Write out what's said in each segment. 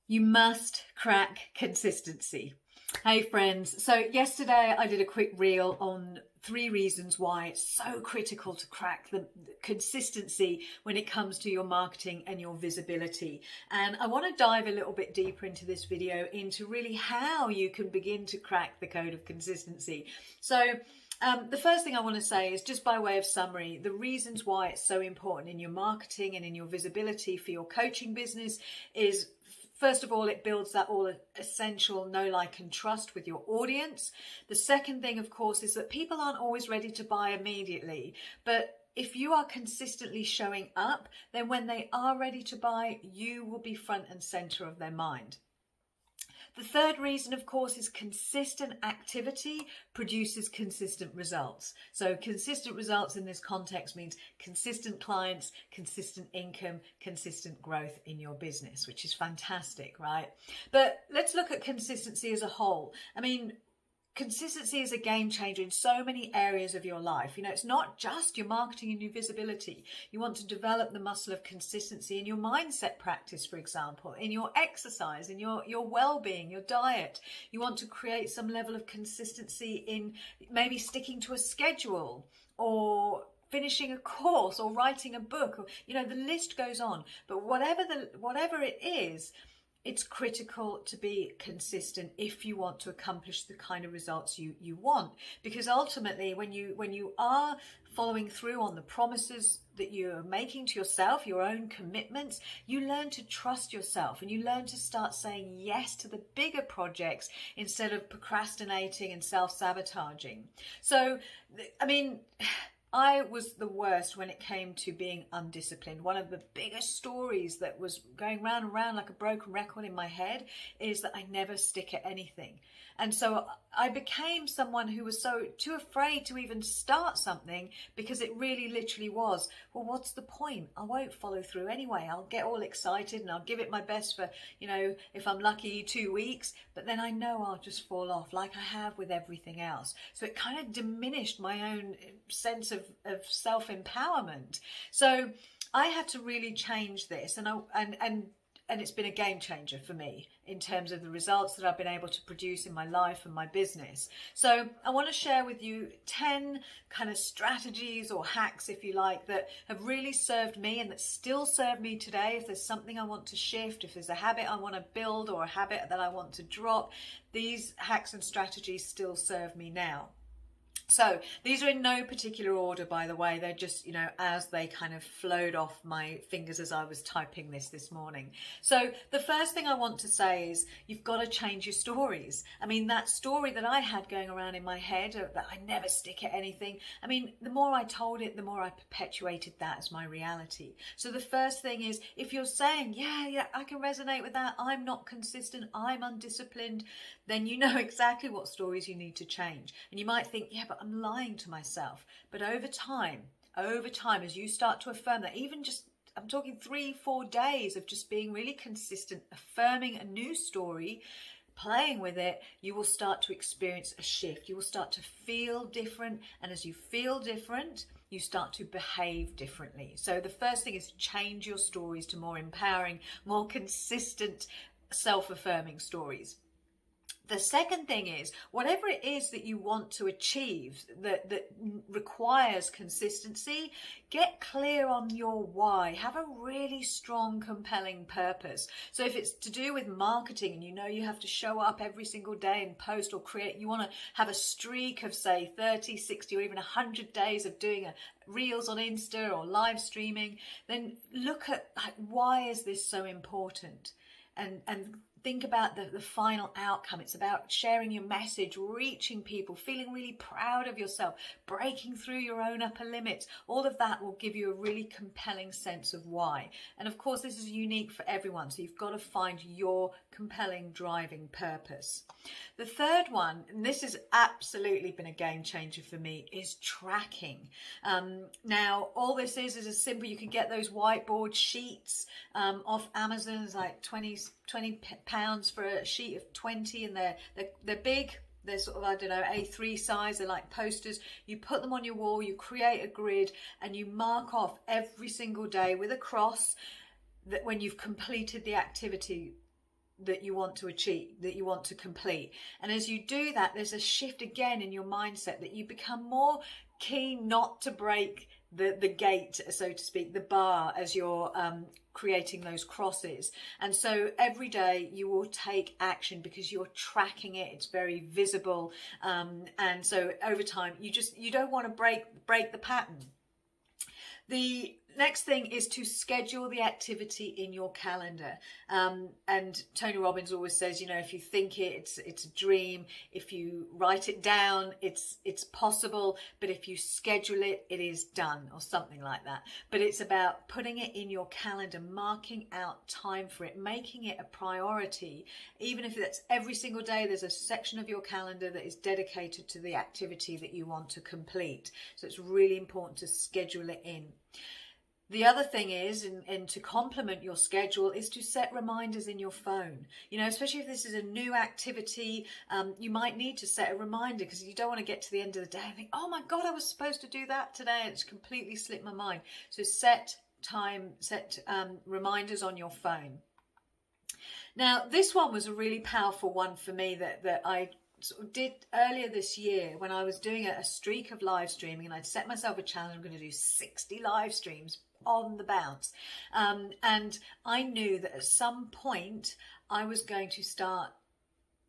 You must crack consistency. Hey friends, so yesterday I did a quick reel on 3 reasons why it's so critical to crack the consistency when it comes to your marketing and your visibility. And I want to dive a little bit deeper into this video into really how you can begin to crack the code of consistency. So the first thing I want to say is, just by way of summary, the reasons why it's so important in your marketing and in your visibility for your coaching business is, first of all, it builds that all essential know, like, and trust with your audience. The second thing, of course, is that people aren't always ready to buy immediately. But if you are consistently showing up, then when they are ready to buy, you will be front and center of their mind. The third reason, of course, is consistent activity produces consistent results. So consistent results in this context means consistent clients, consistent income, consistent growth in your business, which is fantastic, right? But let's look at consistency as a whole. I mean, consistency is a game changer in so many areas of your life. You know, it's not just your marketing and your visibility. You want to develop the muscle of consistency in your mindset practice, for example, in your exercise, in your well-being, your diet. You want to create some level of consistency in maybe sticking to a schedule, or finishing a course, or writing a book, or, you know, the list goes on. But whatever it is, it's critical to be consistent if you want to accomplish the kind of results you want. Because ultimately, when you are following through on the promises that you're making to yourself, your own commitments, you learn to trust yourself, and you learn to start saying yes to the bigger projects instead of procrastinating and self-sabotaging. So, I mean, I was the worst when it came to being undisciplined. One of the biggest stories that was going round and round like a broken record in my head is that I never stick at anything. And so I became someone who was so too afraid to even start something, because it really literally was, well, what's the point? I won't follow through anyway. I'll get all excited and I'll give it my best for, you know, if I'm lucky, 2 weeks, but then I know I'll just fall off like I have with everything else. So it kind of diminished my own sense of self-empowerment. So I had to really change this, and it's been a game changer for me in terms of the results that I've been able to produce in my life and my business. So I want to share with you 10 kind of strategies or hacks, if you like, that have really served me and that still serve me today. If there's something I want to shift, if there's a habit I want to build or a habit that I want to drop, these hacks and strategies still serve me now. So these are in no particular order, by the way. They're just, you know, as they kind of flowed off my fingers as I was typing this morning. So the first thing I want to say is, you've got to change your stories. I mean, that story that I had going around in my head, that I never stick at anything, I mean, the more I told it, the more I perpetuated that as my reality. So the first thing is, if you're saying, yeah, I can resonate with that, I'm not consistent, I'm undisciplined, then you know exactly what stories you need to change. And you might think, yeah, but I'm lying to myself. But over time, as you start to affirm that, even just, I'm talking 3-4 days of just being really consistent, affirming a new story, playing with it, you will start to experience a shift. You will start to feel different. And as you feel different, you start to behave differently. So the first thing is to change your stories to more empowering, more consistent, self-affirming stories. The second thing is, whatever it is that you want to achieve that requires consistency, get clear on your why. Have a really strong, compelling purpose. So if it's to do with marketing and you know you have to show up every single day and post or create, you want to have a streak of, say, 30, 60 or even 100 days of doing reels on Insta or live streaming, then look at, like, why is this so important? And think about the final outcome. It's about sharing your message, reaching people, feeling really proud of yourself, breaking through your own upper limits. All of that will give you a really compelling sense of why. And of course, this is unique for everyone. So you've got to find your compelling driving purpose. The third one, and this has absolutely been a game changer for me, is tracking. Now, all this is as simple. You can get those whiteboard sheets off Amazon. It's like 20 pounds for a sheet of 20, and they're big. They're sort of, I don't know, A3 size. They're like posters. You put them on your wall, you create a grid, and you mark off every single day with a cross that when you've completed the activity that you want to achieve, that you want to complete. And as you do that, there's a shift again in your mindset that you become more keen not to break the gate, so to speak, the bar, as you're creating those crosses. And so every day you will take action because you're tracking it. It's very visible. And so over time, you don't want to break the pattern. The next thing is to schedule the activity in your calendar. And Tony Robbins always says, you know, if you think it's a dream. If you write it down, it's possible. But if you schedule it, it is done, or something like that. But it's about putting it in your calendar, marking out time for it, making it a priority. Even if that's every single day, there's a section of your calendar that is dedicated to the activity that you want to complete. So it's really important to schedule it in. The other thing is, and to complement your schedule, is to set reminders in your phone. You know, especially if this is a new activity, you might need to set a reminder, because you don't want to get to the end of the day and think, oh my God, I was supposed to do that today. It's completely slipped my mind. So set reminders on your phone. Now, this one was a really powerful one for me that I sort of did earlier this year when I was doing a streak of live streaming, and I'd set myself a challenge. I'm going to do 60 live streams on the bounce. And I knew that at some point I was going to start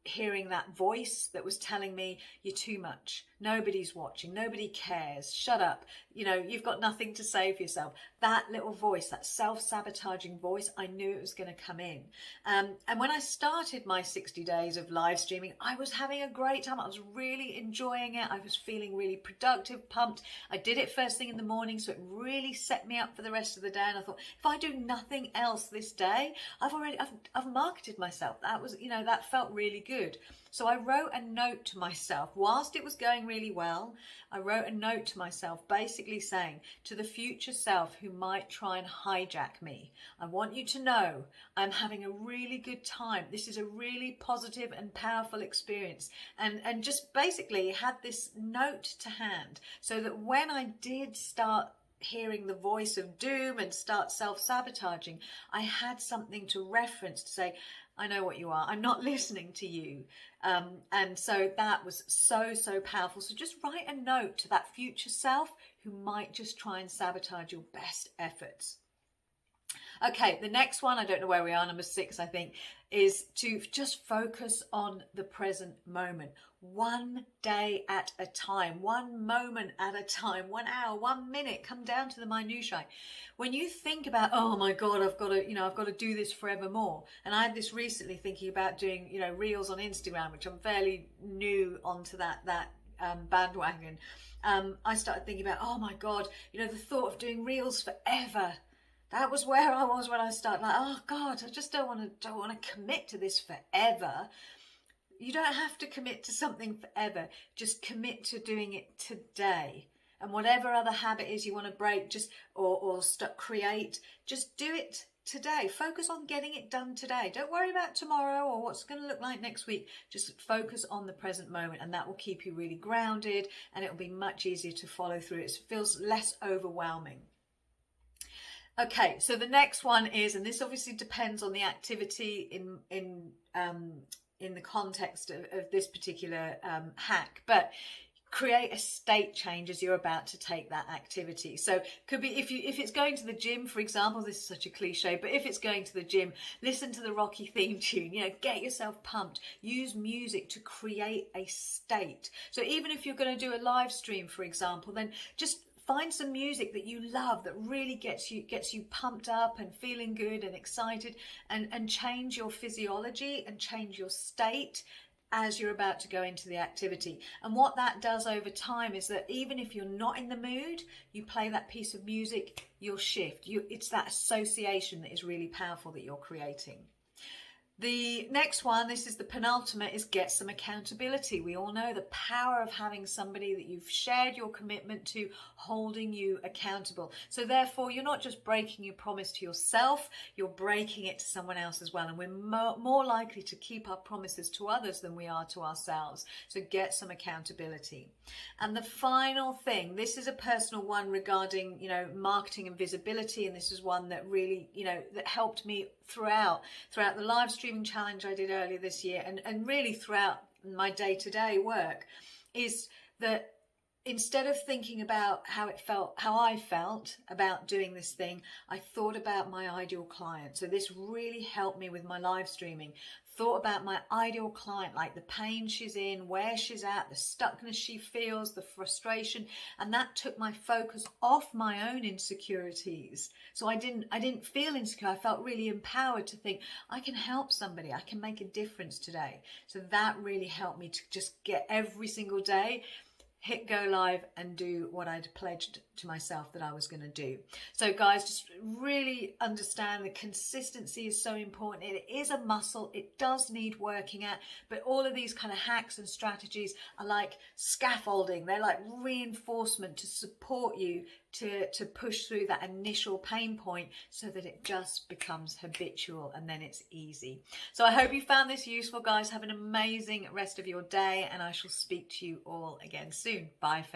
hearing that voice that was telling me, you're too much, nobody's watching, nobody cares, shut up, you know, you've got nothing to say for yourself. That little voice, that self-sabotaging voice, I knew it was going to come in. And when I started my 60 days of live streaming, I was having a great time. I was really enjoying it. I was feeling really productive, pumped. I did it first thing in the morning, so it really set me up for the rest of the day. And I thought, if I do nothing else this day, I've marketed myself. That was, you know, that felt really good. So I wrote a note to myself whilst it was going really well. I wrote a note to myself basically saying, to the future self who might try and hijack me, I want you to know I'm having a really good time. This is a really positive and powerful experience. And just basically had this note to hand so that when I did start hearing the voice of doom and start self-sabotaging, I had something to reference to say, I know what you are. I'm not listening to you. And so that was so powerful. So just write a note to that future self who might just try and sabotage your best efforts. Okay, the next one, I don't know where we are, number 6, I think, is to just focus on the present moment. One day at a time, one moment at a time, 1 hour, 1 minute, come down to the minutiae. When you think about, oh my God, I've got to do this forevermore. And I had this recently thinking about doing, you know, reels on Instagram, which I'm fairly new onto that bandwagon. I started thinking about, oh my God, you know, the thought of doing reels forever. That was where I was when I started, like, oh God, I just don't want to commit to this forever. You don't have to commit to something forever. Just commit to doing it today. And whatever other habit is you want to break, create, just do it today. Focus on getting it done today. Don't worry about tomorrow or what's going to look like next week. Just focus on the present moment, and that will keep you really grounded, and it will be much easier to follow through. It feels less overwhelming. Okay, so the next one is, and this obviously depends on the activity in the context of this particular hack, but create a state change as you're about to take that activity. So could be if it's going to the gym, for example, this is such a cliche, but if it's going to the gym, listen to the Rocky theme tune, you know, get yourself pumped, use music to create a state. So even if you're going to do a live stream, for example, then just find some music that you love that really gets you pumped up and feeling good and excited, and change your physiology and change your state as you're about to go into the activity. And what that does over time is that even if you're not in the mood, you play that piece of music, you'll shift. It's that association that is really powerful that you're creating. The next one, this is the penultimate, is get some accountability. We all know the power of having somebody that you've shared your commitment to holding you accountable. So therefore, you're not just breaking your promise to yourself, you're breaking it to someone else as well. And we're more likely to keep our promises to others than we are to ourselves. So get some accountability. And the final thing, this is a personal one regarding, you know, marketing and visibility. And this is one that really, you know, that helped me throughout the live streaming challenge I did earlier this year, and really throughout my day-to-day work, is that instead of thinking about how I felt about doing this thing, I thought about my ideal client. So this really helped me with my live streaming. Thought about my ideal client, like the pain she's in, where she's at, the stuckness she feels, the frustration, and that took my focus off my own insecurities. So I didn't feel insecure. I felt really empowered to think, I can help somebody, I can make a difference today. So that really helped me to just get every single day, hit go live and do what I'd pledged to myself that I was going to do. So guys, just really understand the consistency is so important. It is a muscle. It does need working at, but all of these kind of hacks and strategies are like scaffolding. They're like reinforcement to support you to push through that initial pain point so that it just becomes habitual and then it's easy. So I hope you found this useful, guys. Have an amazing rest of your day, and I shall speak to you all again soon. Bye for